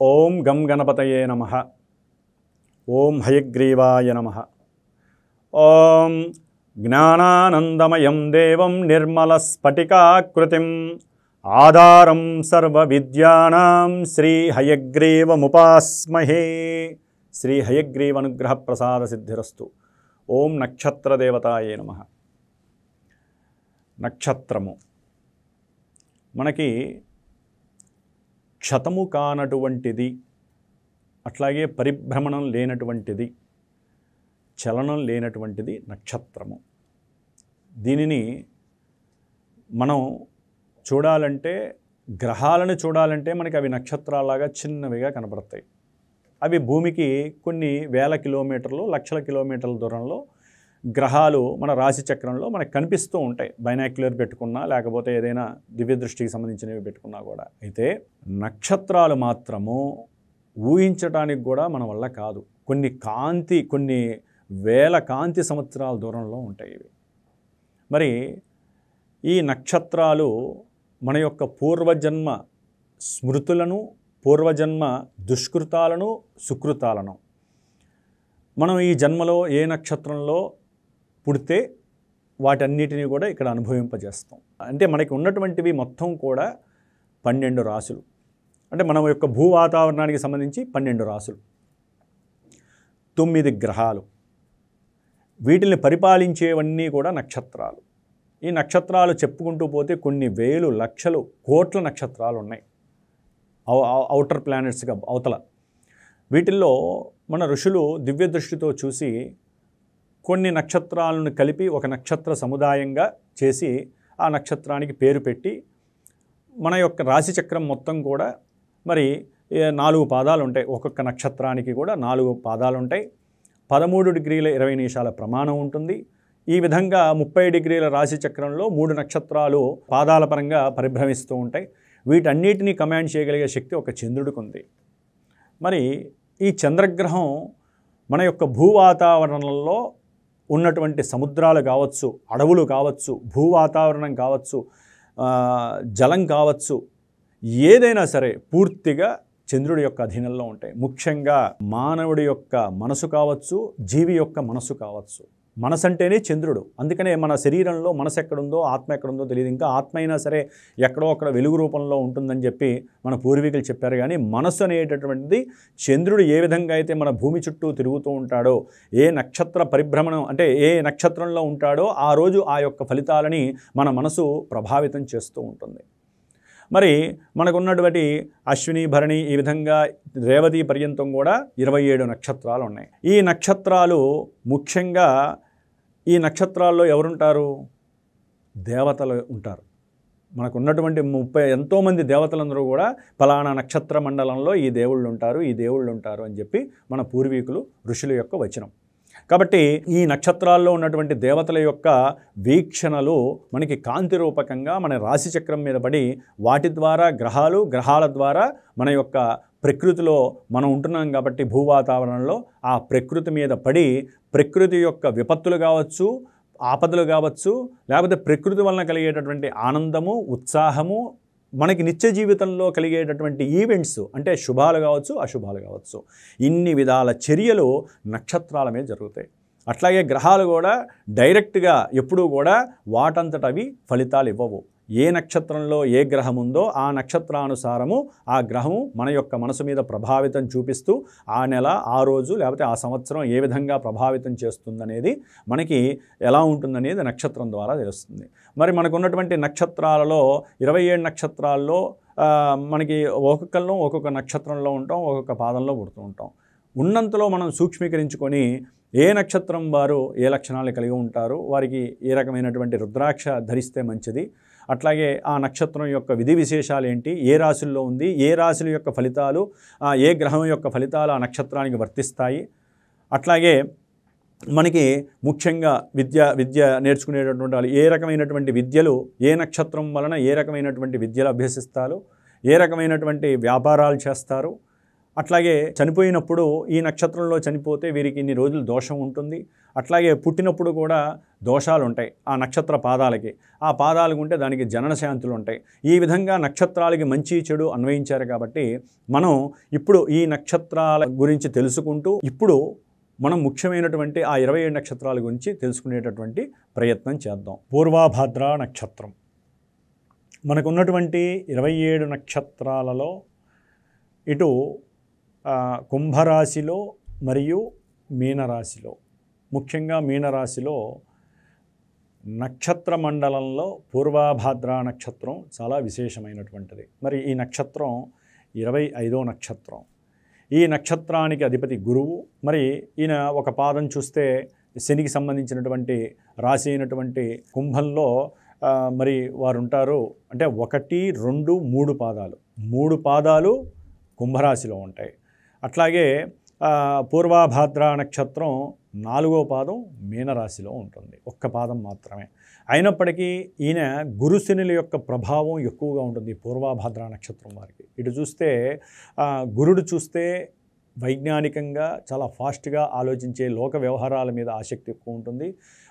ఓం గం గణపతయే నమః. ఓం హయగ్రీవాయ నమః. ఓం జ్ఞానానందమయం దేవం నిర్మలస్ఫటికాకృతిం ఆధారం సర్వవిద్యానాం శ్రీ హయగ్రీవముపాస్మహే. శ్రీ హయగ్రీవ అనుగ్రహ ప్రసాద సిద్ధిరస్తు. ఓం నక్షత్రదేవతాయే నమః. నక్షత్రము మనకి క్షతము కానటువంటిది, అట్లాగే పరిభ్రమణం లేనటువంటిది, చలనం లేనటువంటిది నక్షత్రము. దీనిని మనం చూడాలంటే, గ్రహాలను చూడాలంటే మనకి అవి నక్షత్రాలాగా చిన్నవిగా కనబడతాయి. అవి భూమికి కొన్ని వేల కిలోమీటర్లు, లక్షల కిలోమీటర్ల దూరంలో గ్రహాలు మన రాశి చక్రంలో మనకు కనిపిస్తూ ఉంటాయి. బైనాక్యులర్ పెట్టుకున్నా, లేకపోతే ఏదైనా దివ్య దృష్టికి సంబంధించినవి పెట్టుకున్నా కూడా. అయితే నక్షత్రాలు మాత్రము ఊహించడానికి కూడా మన వల్ల కాదు. కొన్ని వేల కాంతి సంవత్సరాల దూరంలో ఉంటాయి ఇవి. మరి ఈ నక్షత్రాలు మన యొక్క పూర్వజన్మ స్మృతులను, పూర్వజన్మ దుష్కృతాలను, సుకృతాలను మనం ఈ జన్మలో ఏ నక్షత్రంలో పుడితే వాటన్నిటినీ కూడా ఇక్కడ అనుభవింపజేస్తాం. అంటే మనకి ఉన్నటువంటివి మొత్తం కూడా 12 రాశులు. అంటే మన యొక్క భూ వాతావరణానికి సంబంధించి 12 రాశులు, 9 గ్రహాలు, వీటిని పరిపాలించేవన్నీ కూడా నక్షత్రాలు. ఈ నక్షత్రాలు చెప్పుకుంటూ పోతే కొన్ని వేలు, లక్షలు, కోట్ల నక్షత్రాలు ఉన్నాయి ఔటర్ ప్లానెట్స్గా అవతల. వీటిల్లో మన ఋషులు దివ్య దృష్టితో చూసి కొన్ని నక్షత్రాలను కలిపి ఒక నక్షత్ర సముదాయంగా చేసి ఆ నక్షత్రానికి పేరు పెట్టి మన యొక్క రాశిచక్రం మొత్తం కూడా మరి 4 పాదాలు ఉంటాయి. ఒక్కొక్క నక్షత్రానికి కూడా 4 పాదాలు ఉంటాయి. 13 డిగ్రీల 20 నిమిషాల ప్రమాణం ఉంటుంది. ఈ విధంగా 30 డిగ్రీల రాశిచక్రంలో 3 నక్షత్రాలు పాదాల పరంగా పరిభ్రమిస్తూ ఉంటాయి. వీటన్నిటినీ కమాండ్ చేయగలిగే శక్తి ఒక చంద్రుడికి ఉంది. మరి ఈ చంద్రగ్రహం మన యొక్క భూ వాతావరణంలో ఉన్నటువంటి సముద్రాలు కావచ్చు, అడవులు కావచ్చు, భూ వాతావరణం కావచ్చు, జలం కావచ్చు, ఏదైనా సరే పూర్తిగా చంద్రుడి యొక్క అధీనంలో ఉంటాయి. ముఖ్యంగా మానవుడి యొక్క మనసు కావచ్చు, జీవి యొక్క మనసు కావచ్చు. మనసు అంటేనే చంద్రుడు. అందుకనే మన శరీరంలో మనసు ఎక్కడుందో, ఆత్మ ఎక్కడుందో తెలియదు. ఇంకా ఆత్మ అయినా సరే ఎక్కడో అక్కడ వెలుగు రూపంలో ఉంటుందని చెప్పి మన పూర్వీకులు చెప్పారు. కానీ మనసు అనేటటువంటిది చంద్రుడు ఏ విధంగా అయితే మన భూమి చుట్టూ తిరుగుతూ ఉంటాడో, ఏ నక్షత్ర పరిభ్రమణం అంటే ఏ నక్షత్రంలో ఉంటాడో ఆ రోజు ఆ యొక్క ఫలితాలని మన మనసు ప్రభావితం చేస్తూ ఉంటుంది. మరి మనకున్నటువంటి అశ్విని, భరణి, ఈ విధంగా రేవతి పర్యంతం కూడా 27 నక్షత్రాలు ఉన్నాయి. ఈ నక్షత్రాలు ముఖ్యంగా ఈ నక్షత్రాల్లో ఎవరుంటారు? దేవతలు ఉంటారు. మనకున్నటువంటి ఎంతోమంది దేవతలందరూ కూడా ఫలానా నక్షత్ర మండలంలో ఈ దేవుళ్ళు ఉంటారు అని చెప్పి మన పూర్వీకులు ఋషుల యొక్క వచనం. కాబట్టి ఈ నక్షత్రాల్లో ఉన్నటువంటి దేవతల యొక్క వీక్షణలు మనకి కాంతి రూపకంగా మన రాశిచక్రం మీద పడి, వాటి ద్వారా గ్రహాల ద్వారా మన యొక్క ప్రకృతిలో మనం ఉంటున్నాం కాబట్టి భూ వాతావరణంలో ఆ ప్రకృతి మీద పడి ప్రకృతి యొక్క విపత్తులు కావచ్చు, ఆపదలు కావచ్చు, లేకపోతే ప్రకృతి వలన కలిగేటటువంటి ఆనందము, ఉత్సాహము, మనకి నిత్య జీవితంలో కలిగేటటువంటి ఈవెంట్స్ అంటే శుభాలు కావచ్చు, అశుభాలు కావచ్చు, ఇన్ని విధాల చర్యలు నక్షత్రాల మీద జరుగుతాయి. అట్లాగే గ్రహాలు కూడా డైరెక్ట్గా ఎప్పుడూ కూడా వాటంతట అవి ఫలితాలు ఇవ్వవు. ఏ నక్షత్రంలో ఏ గ్రహం ఉందో ఆ నక్షత్రానుసారము ఆ గ్రహము మన యొక్క మనసు మీద ప్రభావితం చూపిస్తూ ఆ నెల, ఆ రోజు, లేకపోతే ఆ సంవత్సరం ఏ విధంగా ప్రభావితం చేస్తుందనేది మనకి ఎలా ఉంటుందనేది నక్షత్రం ద్వారా తెలుస్తుంది. మరి మనకు ఉన్నటువంటి నక్షత్రాలలో 27 నక్షత్రాల్లో మనకి ఒక్కొక్క నక్షత్రంలో ఉంటాం, ఒక్కొక్క పాదంలో పుడుతూ ఉంటాం. ఉన్నంతలో మనం సూక్ష్మీకరించుకొని ఏ నక్షత్రం వారు ఏ లక్షణాలు కలిగి ఉంటారు, వారికి ఏ రకమైనటువంటి రుద్రాక్ష ధరిస్తే మంచిది, అట్లాగే ఆ నక్షత్రం యొక్క విధి విశేషాలు ఏంటి, ఏ రాశుల్లో ఉంది, ఏ రాశుల యొక్క ఫలితాలు, ఏ గ్రహం యొక్క ఫలితాలు ఆ నక్షత్రానికి వర్తిస్తాయి, అట్లాగే మనకి ముఖ్యంగా విద్య నేర్చుకునేటటువంటి వాళ్ళు ఏ రకమైనటువంటి విద్యలు, ఏ నక్షత్రం వలన ఏ రకమైనటువంటి విద్యలు అభ్యసిస్తారు, ఏ రకమైనటువంటి వ్యాపారాలు చేస్తారు, అట్లాగే చనిపోయినప్పుడు ఈ నక్షత్రంలో చనిపోతే వీరికి ఇన్ని రోజులు దోషం ఉంటుంది. అట్లాగే పుట్టినప్పుడు కూడా దోషాలు ఉంటాయి ఆ నక్షత్ర పాదాలకి. ఆ పాదాలకు ఉంటే దానికి జనన శాంతులు ఉంటాయి. ఈ విధంగా నక్షత్రాలకి మంచి చెడు అన్వయించారు కాబట్టి మనం ఇప్పుడు ఈ నక్షత్రాల గురించి తెలుసుకుంటూ ఇప్పుడు మనం ముఖ్యమైనటువంటి ఆ 27 నక్షత్రాల గురించి తెలుసుకునేటటువంటి ప్రయత్నం చేద్దాం. పూర్వాభాద్ర నక్షత్రం మనకున్నటువంటి 27 నక్షత్రాలలో ఇటు కుంభరాశిలో మరియు మీనరాశిలో, ముఖ్యంగా మీనరాశిలో నక్షత్ర మండలంలో పూర్వాభాద్ర నక్షత్రం చాలా విశేషమైనటువంటిది. మరి ఈ నక్షత్రం 25వ నక్షత్రం. ఈ నక్షత్రానికి అధిపతి గురువు. మరి ఈయన ఒక పాదం చూస్తే శనికి సంబంధించినటువంటి రాశి అయినటువంటి కుంభంలో మరి వారు ఉంటారు. అంటే 1, 2, 3 పాదాలు, 3 పాదాలు కుంభరాశిలో ఉంటాయి. అట్లాగే పూర్వాభాద్ర నక్షత్రం 4వ పాదం మీనరాశిలో ఉంటుంది, ఒక్క పాదం మాత్రమే. అయినప్పటికీ ఈయన గురుశనుల యొక్క ప్రభావం ఎక్కువగా ఉంటుంది పూర్వాభాద్ర నక్షత్రం వారికి. ఇటు చూస్తే గురుడు చూస్తే వైజ్ఞానికంగా చాలా ఫాస్ట్గా ఆలోచించే లోక వ్యవహారాల మీద ఆసక్తి ఎక్కువ ఉంటుంది.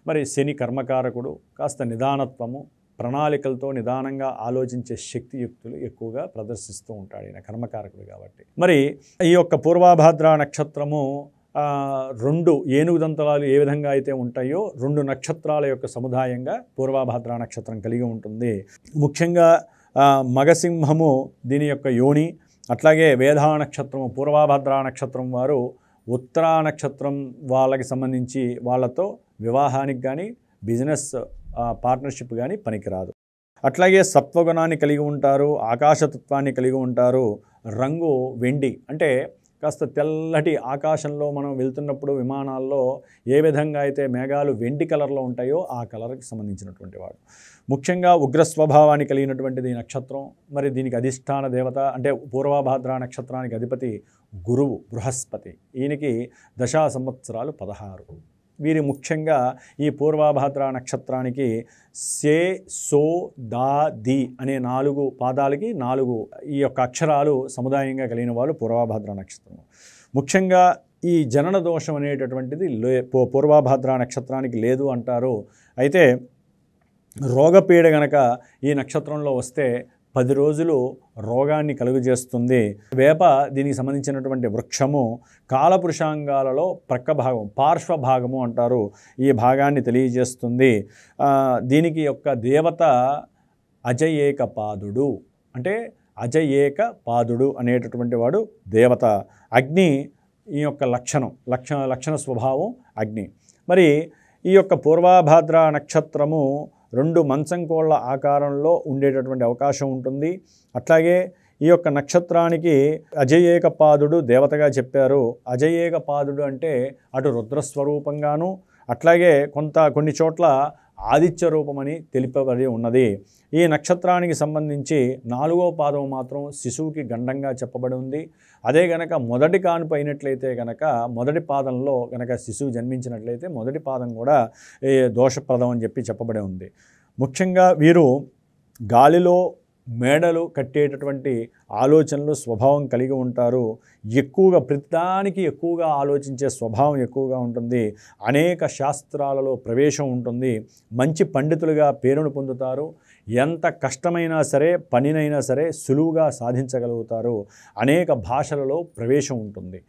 మరి శని కర్మకారకుడు, కాస్త నిదానత్వము, ప్రణాళికలతో నిదానంగా ఆలోచించే శక్తియుక్తులు ఎక్కువగా ప్రదర్శిస్తూ ఉంటాడు ఈయన కర్మకారకుడు కాబట్టి. మరి ఈ యొక్క పూర్వాభాద్ర నక్షత్రము 2 ఏనుగు దంతలాలు ఏ విధంగా అయితే ఉంటాయో 2 నక్షత్రాల యొక్క సముదాయంగా పూర్వాభాద్ర నక్షత్రం కలిగి ఉంటుంది. ముఖ్యంగా మగసింహము దీని యొక్క యోని. అట్లాగే వేధా నక్షత్రము పూర్వాభాద్ర నక్షత్రం వారు ఉత్తరా నక్షత్రం వాళ్ళకి సంబంధించి వాళ్ళతో వివాహానికి కానీ బిజినెస్ పార్ట్నర్షిప్ కానీ పనికిరాదు. అట్లాగే సత్వగుణాన్ని కలిగి ఉంటారు, ఆకాశతత్వాన్ని కలిగి ఉంటారు. రంగు వెండి, అంటే కాస్త తెల్లటి ఆకాశంలో మనం వెళ్తున్నప్పుడు విమానాల్లో ఏ విధంగా అయితే మేఘాలు వెండి కలర్లో ఉంటాయో ఆ కలర్కి సంబంధించినటువంటి వాడు. ముఖ్యంగా ఉగ్రస్వభావాన్ని కలిగినటువంటిది ఈ నక్షత్రం. మరి దీనికి అధిష్టాన దేవత అంటే పూర్వాభాద్ర నక్షత్రానికి అధిపతి గురువు బృహస్పతి. ఈయనకి దశా సంవత్సరాలు 16. వీరి ముఖ్యంగా ఈ పూర్వాభాద్ర నక్షత్రానికి సే, సో, దా, ది అనే 4 పాదాలకి 4 ఈ యొక్క అక్షరాలు సముదాయంగా కలిగిన వాళ్ళు పూర్వాభాద్ర నక్షత్రం. ముఖ్యంగా ఈ జనన దోషం అనేటటువంటిది పూర్వాభాద్ర నక్షత్రానికి లేదు అంటారు. అయితే రోగపీడ గనక ఈ నక్షత్రంలో వస్తే 10 రోజులు రోగాన్ని కలుగజేస్తుంది. వేప దీనికి సంబంధించినటువంటి వృక్షము కాలపురుషాంగాలలో ప్రక్క భాగం, పార్శ్వ భాగము అంటారు, ఈ భాగాన్ని తెలియజేస్తుంది. దీనికి యొక్క దేవత అజయేకపాదుడు, అంటే అజయేకపాదుడు అనేటటువంటి వాడు దేవత. అగ్ని ఈ యొక్క లక్షణ స్వభావం అగ్ని. మరి ఈ యొక్క పూర్వాభాద్ర నక్షత్రము 2 మంచంకోళ్ల ఆకారంలో ఉండేటటువంటి అవకాశం ఉంటుంది. అట్లాగే ఈ యొక్క నక్షత్రానికి అజయేకపాదుడు దేవతగా చెప్పారు. అజయేకపాదుడు అంటే అటు రుద్రస్వరూపంగాను, అట్లాగే కొన్ని చోట్ల ఆదిత్య రూపమని తెలిపబడి ఉన్నది. ఈ నక్షత్రానికి సంబంధించి 4వ పాదం మాత్రం శిశువుకి గండంగా చెప్పబడి ఉంది. అదే గనక మొదటి కానుపు అయినట్లయితే గనక మొదటి పాదంలో గనక శిశువు జన్మించినట్లయితే మొదటి పాదం కూడా దోషప్రదం అని చెప్పబడి ఉంది. ముఖ్యంగా వీరు గాలిలో మేడలు కట్టేటటువంటి ఆలోచనలు స్వభావం కలిగి ఉంటారు. ఎక్కువగా ప్రతిదానికి ఎక్కువగా ఆలోచించే స్వభావం ఎక్కువగా ఉంటుంది. అనేక శాస్త్రాలలో ప్రవేశం ఉంటుంది. మంచి పండితులుగా పేరును పొందుతారు. ఎంత కష్టమైనా సరే పనినైనా సరే సులువుగా సాధించగలుగుతారు. అనేక భాషలలో ప్రవేశం ఉంటుంది.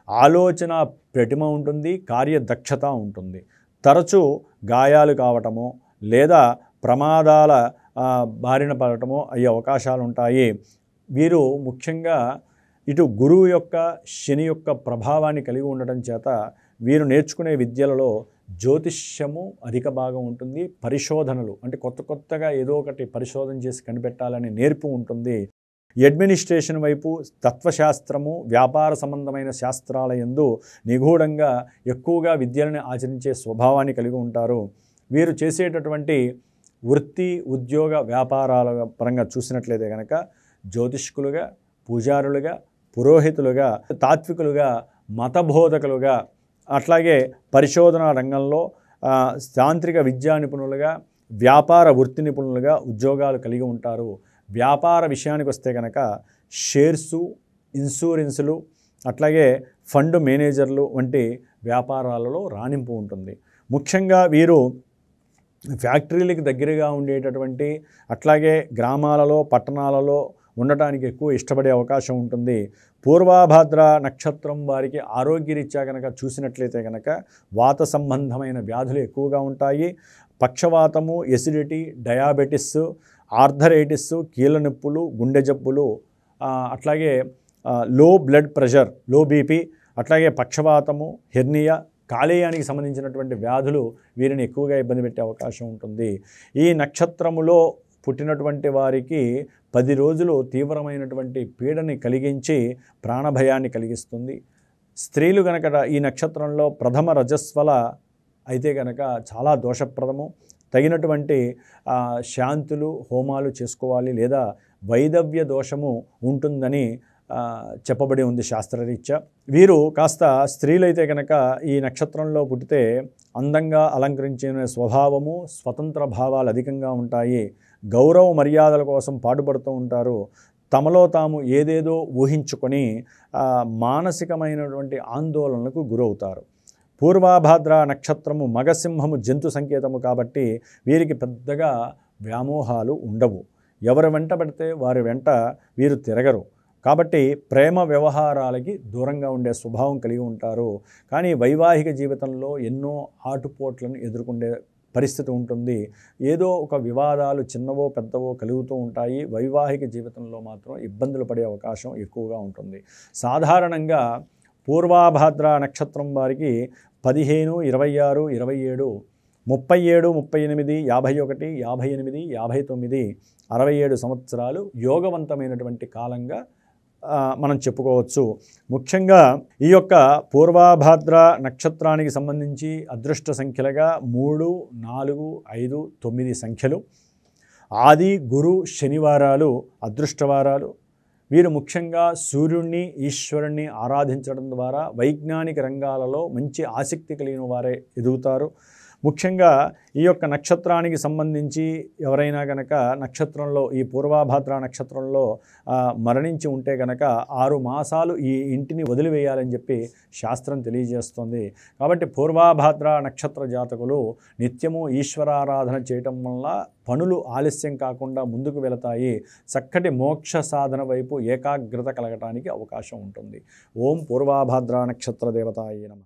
ఆలోచన ప్రతిమ ఉంటుంది, కార్యదక్షత ఉంటుంది. తరచూ గాయాలు కావటము లేదా ప్రమాదాల బారిన పడటము అయ్యే అవకాశాలు ఉంటాయి. వీరు ముఖ్యంగా ఇటు గురువు యొక్క శని యొక్క ప్రభావాన్ని కలిగి ఉండటం చేత వీరు నేర్చుకునే విద్యలలో జ్యోతిష్యము అధిక భాగం ఉంటుంది. పరిశోధనలు అంటే కొత్తగా ఏదో ఒకటి పరిశోధన చేసి కనిపెట్టాలనే నేర్పు ఉంటుంది. అడ్మినిస్ట్రేషన్ వైపు తత్వశాస్త్రము, వ్యాపార సంబంధమైన శాస్త్రాల యందు నిగూఢంగా ఎక్కువగా విద్యలను ఆచరించే స్వభావాన్ని కలిగి ఉంటారు. వీరు చేసేటటువంటి వృత్తి, ఉద్యోగ, వ్యాపారాల పరంగా చూసినట్లయితే కనుక జ్యోతిష్కులుగా, పూజారులుగా, పురోహితులుగా, తాత్వికులుగా, మతబోధకులుగా, అట్లాగే పరిశోధనా రంగంలో తాంత్రిక విద్యా నిపుణులుగా, వ్యాపార వృత్తి నిపుణులుగా ఉద్యోగాలు కలిగి ఉంటారు. వ్యాపార విషయానికి వస్తే కనుక షేర్సు, ఇన్సూరెన్సులు, అట్లాగే ఫండ్ మేనేజర్లు వంటి వ్యాపారాలలో రాణింపు ఉంటుంది. ముఖ్యంగా వీరు ఫ్యాక్టరీలకు దగ్గరగా ఉండేటటువంటి అట్లాగే గ్రామాలలో పట్టణాలలో ఉండటానికి ఎక్కువ ఇష్టపడే అవకాశం ఉంటుంది. పూర్వాభాద్ర నక్షత్రం వారికి ఆరోగ్యరీత్యా కనుక చూసినట్లయితే కనుక వాత సంబంధమైన వ్యాధులు ఎక్కువగా ఉంటాయి. పక్షవాతము, ఎసిడిటీ, డయాబెటిస్, ఆర్థరైటిస్, కీళ్ళ నొప్పులు, గుండె జబ్బులు, అట్లాగే లో బ్లడ్ ప్రెషర్, లో బీపీ, అట్లాగే పక్షవాతము, హెర్నియా, కాలేయానికి సంబంధించినటువంటి వ్యాధులు వీరిని ఎక్కువగా ఇబ్బంది పెట్టే అవకాశం ఉంటుంది. ఈ నక్షత్రములో పుట్టినటువంటి వారికి 10 రోజులు తీవ్రమైనటువంటి పీడని కలిగించి ప్రాణభయాన్ని కలిగిస్తుంది. స్త్రీలు కనుక ఈ నక్షత్రంలో ప్రథమ రజస్వల అయితే కనుక చాలా దోషప్రదము. తగినటువంటి శాంతులు, హోమాలు చేసుకోవాలి, లేదా వైదవ్య దోషము ఉంటుందని చెప్పబడి ఉంది శాస్త్రరీత్యా. వీరు కాస్త స్త్రీలైతే కనుక ఈ నక్షత్రంలో పుట్టితే అందంగా అలంకరించిన స్వభావము, స్వతంత్ర భావాలు అధికంగా ఉంటాయి. గౌరవ మర్యాదల కోసం పాటుపడుతూ ఉంటారు. తమలో తాము ఏదేదో ఊహించుకొని మానసికమైనటువంటి ఆందోళనలకు గురవుతారు. పూర్వాభాద్ర నక్షత్రము మగసింహము జంతు సంకేతము కాబట్టి వీరికి పెద్దగా వ్యామోహాలు ఉండవు. ఎవరు వెంట పడితే వారి వెంట వీరు తిరగరు. కాబట్టి ప్రేమ వ్యవహారాలకి దూరంగా ఉండే స్వభావం కలిగి ఉంటారు. కానీ వైవాహిక జీవితంలో ఎన్నో ఆటుపోట్లను ఎదుర్కొనే పరిస్థితి ఉంటుంది. ఏదో ఒక వివాదాలు చిన్నవో పెద్దవో కలుగుతూ ఉంటాయి. వైవాహిక జీవితంలో మాత్రం ఇబ్బందులు పడే అవకాశం ఎక్కువగా ఉంటుంది. సాధారణంగా పూర్వాభాద్ర నక్షత్రం వారికి 15, 26, 27, 37, 38, 51, 58, 59, 67 సంవత్సరాలు యోగవంతమైనటువంటి కాలంగా మనం చెప్పుకోవచ్చు. ముఖ్యంగా ఈ యొక్క పూర్వాభాద్ర నక్షత్రానికి సంబంధించి అదృష్ట సంఖ్యలుగా 3, 4, 5, 9 సంఖ్యలు. ఆది, గురు, శనివారాలు అదృష్టవారాలు. వీరు ముఖ్యంగా సూర్యుడిని, ఈశ్వరుణ్ణి ఆరాధించడం ద్వారా వైజ్ఞానిక రంగాలలో మంచి ఆసక్తి కలిగిన వారే ఎదుగుతారు. ముఖ్యంగా ఈ యొక్క నక్షత్రానికి సంబంధించి ఎవరైనా కనుక నక్షత్రంలో ఈ పూర్వాభాద్ర నక్షత్రంలో మరణించి ఉంటే కనుక 6 మాసాలు ఈ ఇంటిని వదిలివేయాలని చెప్పి శాస్త్రం తెలియజేస్తుంది. కాబట్టి పూర్వాభాద్ర నక్షత్ర జాతకులు నిత్యము ఈశ్వరారాధన చేయటం వల్ల పనులు ఆలస్యం కాకుండా ముందుకు వెళతాయి. చక్కటి మోక్ష సాధన వైపు ఏకాగ్రత కలగటానికి అవకాశం ఉంటుంది. ఓం పూర్వాభాద్ర నక్షత్ర దేవతాయే నమః.